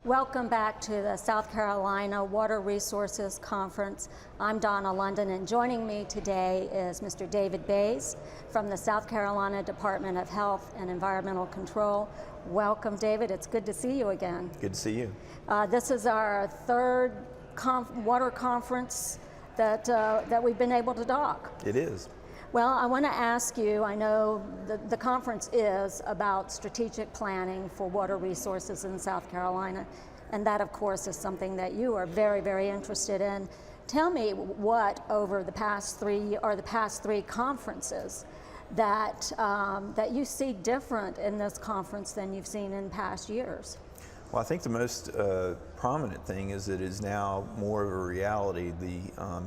Welcome back to the South Carolina Water Resources Conference. I'm Donna London, and joining me today is Mr. David Baize from the South Carolina Department of Health and Environmental Control. Welcome, David. It's good to see you again. Good to see you. This is our third water conference that we've been able to dock. It is. Well, I want to ask you, I know the conference is about strategic planning for water resources in South Carolina, and that of course is something that you are very, very interested in. Tell me what over the past three conferences that you see different in this conference than you've seen in past years. Well, I think the most prominent thing is it is now more of a reality. The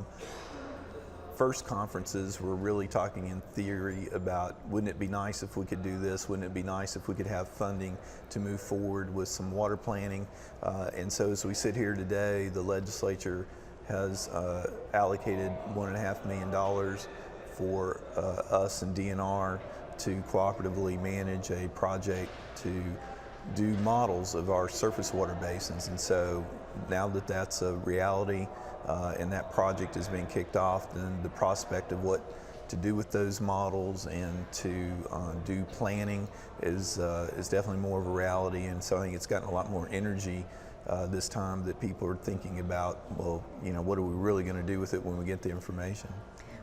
first conferences were really talking in theory about, wouldn't it be nice if we could do this? Wouldn't it be nice if we could have funding to move forward with some water planning? And so as we sit here today, the legislature has allocated $1.5 million for us and DNR to cooperatively manage a project to do models of our surface water basins. And so now that that's a reality, and that project has been kicked off, then the prospect of what to do with those models and to do planning is definitely more of a reality. And so I think it's gotten a lot more energy this time that people are thinking about, well, you know, what are we really going to do with it when we get the information?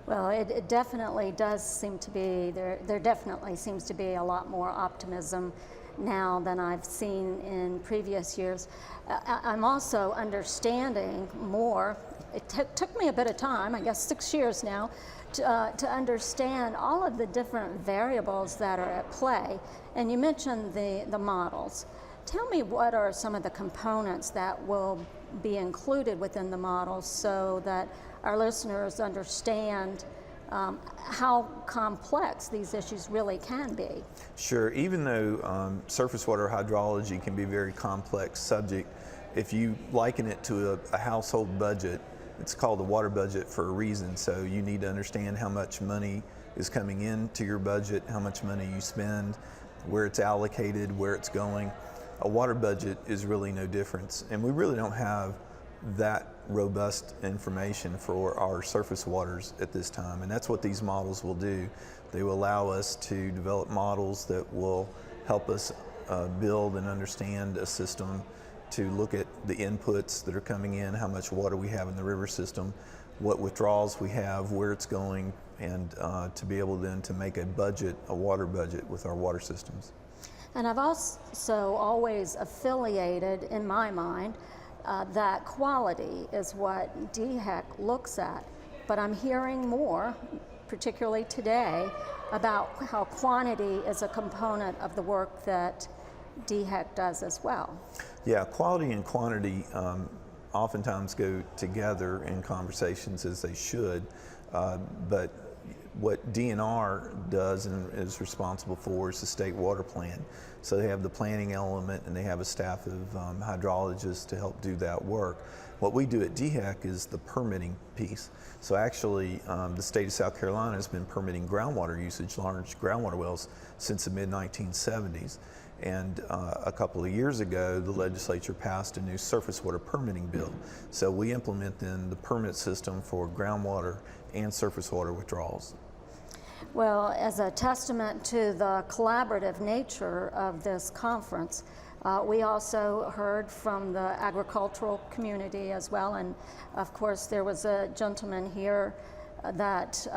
Well, it definitely does seem to be, there definitely seems to be a lot more optimism now than I've seen in previous years. I'm also understanding more. It took me a bit of time, I guess 6 years now, to understand all of the different variables that are at play. And you mentioned the models. Tell me what are some of the components that will be included within the models so that our listeners understand how complex these issues really can be. Sure, even though surface water hydrology can be a very complex subject, if you liken it to a household budget, it's called a water budget for a reason. So you need to understand how much money is coming into your budget, how much money you spend, where it's allocated, where it's going. A water budget is really no difference, and we really don't have that robust information for our surface waters at this time, and that's what these models will do. They will allow us to develop models that will help us build and understand a system, to look at the inputs that are coming in, how much water we have in the river system, what withdrawals we have, where it's going, and to be able then to make a budget, a water budget with our water systems. And I've also always affiliated, in my mind, that quality is what DHEC looks at. But I'm hearing more, particularly today, about how quantity is a component of the work that DHEC does as well. Yeah, quality and quantity oftentimes go together in conversations, as they should, but what DNR does and is responsible for is the state water plan. So they have the planning element, and they have a staff of hydrologists to help do that work. What we do at DHEC is the permitting piece. So actually, the state of South Carolina has been permitting groundwater usage, large groundwater wells, since the mid-1970s. And a couple of years ago, the legislature passed a new surface water permitting bill. So we implement then the permit system for groundwater and surface water withdrawals. Well, as a testament to the collaborative nature of this conference, we also heard from the agricultural community as well. And of course, there was a gentleman here that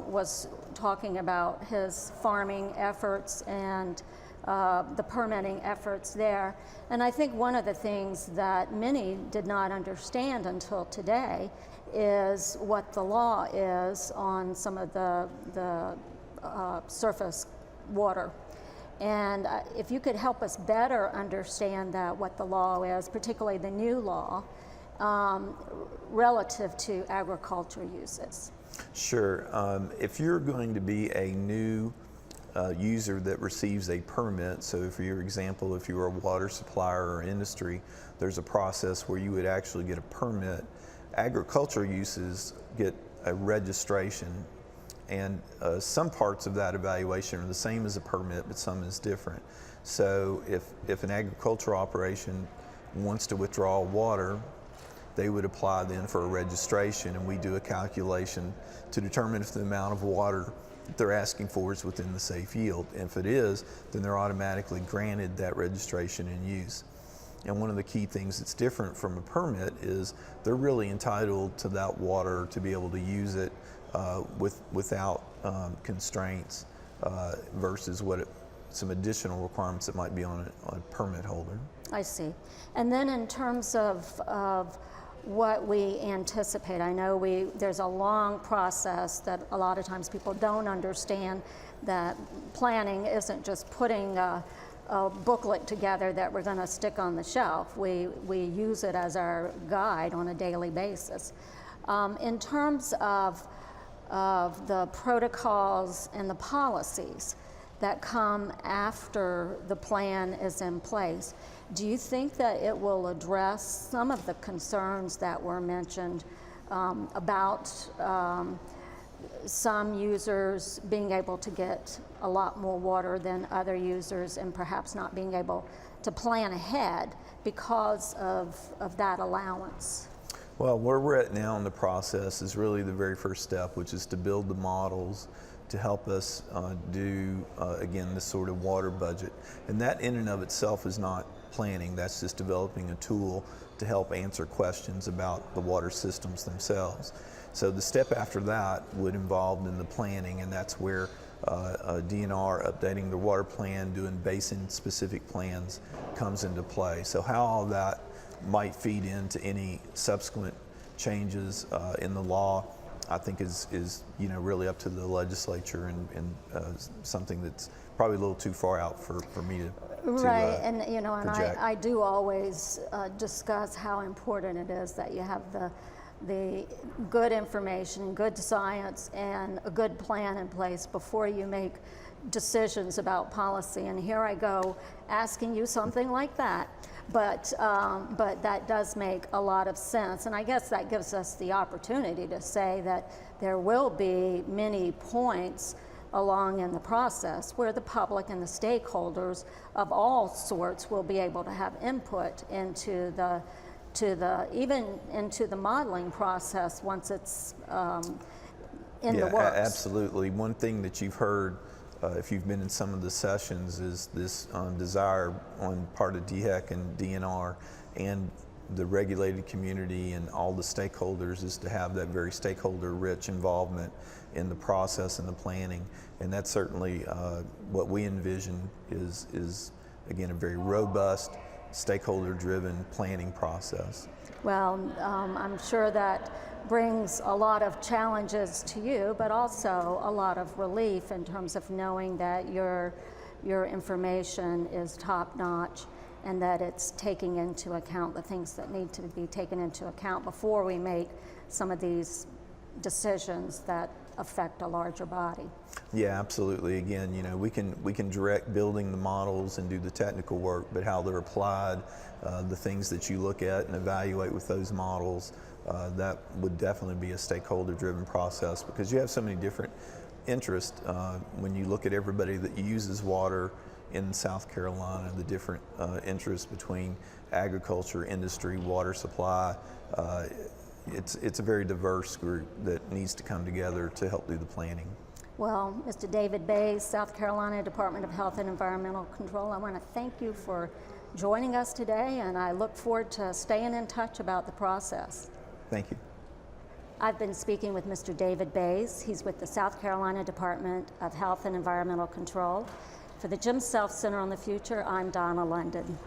was talking about his farming efforts and the permitting efforts there. And I think one of the things that many did not understand until today is what the law is on some of the surface water. And if you could help us better understand that, what the law is, particularly the new law, relative to agriculture uses. Sure. If you're going to be a new user that receives a permit, so for your example, if you're a water supplier or industry, there's a process where you would actually get a permit. Agricultural uses get a registration, and some parts of that evaluation are the same as a permit, but some is different. So if an agricultural operation wants to withdraw water, they would apply then for a registration, and we do a calculation to determine if the amount of water that they're asking for is within the safe yield. And if it is, then they're automatically granted that registration and use. And one of the key things that's different from a permit is they're really entitled to that water to be able to use it without constraints versus some additional requirements that might be on a permit holder. I see. And then in terms of what we anticipate, I know there's a long process that a lot of times people don't understand, that planning isn't just putting a booklet together that we're going to stick on the shelf. We use it as our guide on a daily basis. In terms of the protocols and the policies that come after the plan is in place, do you think that it will address some of the concerns that were mentioned about some users being able to get a lot more water than other users, and perhaps not being able to plan ahead because of that allowance? Well, where we're at now in the process is really the very first step, which is to build the models to help us do, again, this sort of water budget. And that in and of itself is not planning, that's just developing a tool to help answer questions about the water systems themselves. So the step after that would involve in the planning, and that's where DNR updating the water plan, doing basin-specific plans comes into play. So how all that might feed into any subsequent changes in the law, I think is really up to the legislature, and something that's probably a little too far out for me to right, and project. I do always discuss how important it is that you have the good information, good science, and a good plan in place before you make decisions about policy. And here I go asking you something like that, but that does make a lot of sense. And I guess that gives us the opportunity to say that there will be many points along in the process where the public and the stakeholders of all sorts will be able to have input into even into the modeling process once it's in the works. Absolutely. One thing that you've heard, if you've been in some of the sessions, is this desire on part of DHEC and DNR and the regulated community and all the stakeholders is to have that very stakeholder-rich involvement in the process and the planning. And that's certainly what we envision is again, a very robust, stakeholder-driven planning process. Well, I'm sure that brings a lot of challenges to you, but also a lot of relief in terms of knowing that your information is top-notch and that it's taking into account the things that need to be taken into account before we make some of these decisions that affect a larger body. Yeah, absolutely. Again, we can direct building the models and do the technical work, but how they're applied, the things that you look at and evaluate with those models, that would definitely be a stakeholder-driven process, because you have so many different interests. When you look at everybody that uses water in South Carolina, the different interests between agriculture, industry, water supply, it's a very diverse group that needs to come together to help do the planning. Well, Mr. David Baize, South Carolina Department of Health and Environmental Control, I want to thank you for joining us today, and I look forward to staying in touch about the process. Thank you. I've been speaking with Mr. David Baize. He's with the South Carolina Department of Health and Environmental Control. For the Jim Self Center on the Future, I'm Donna London.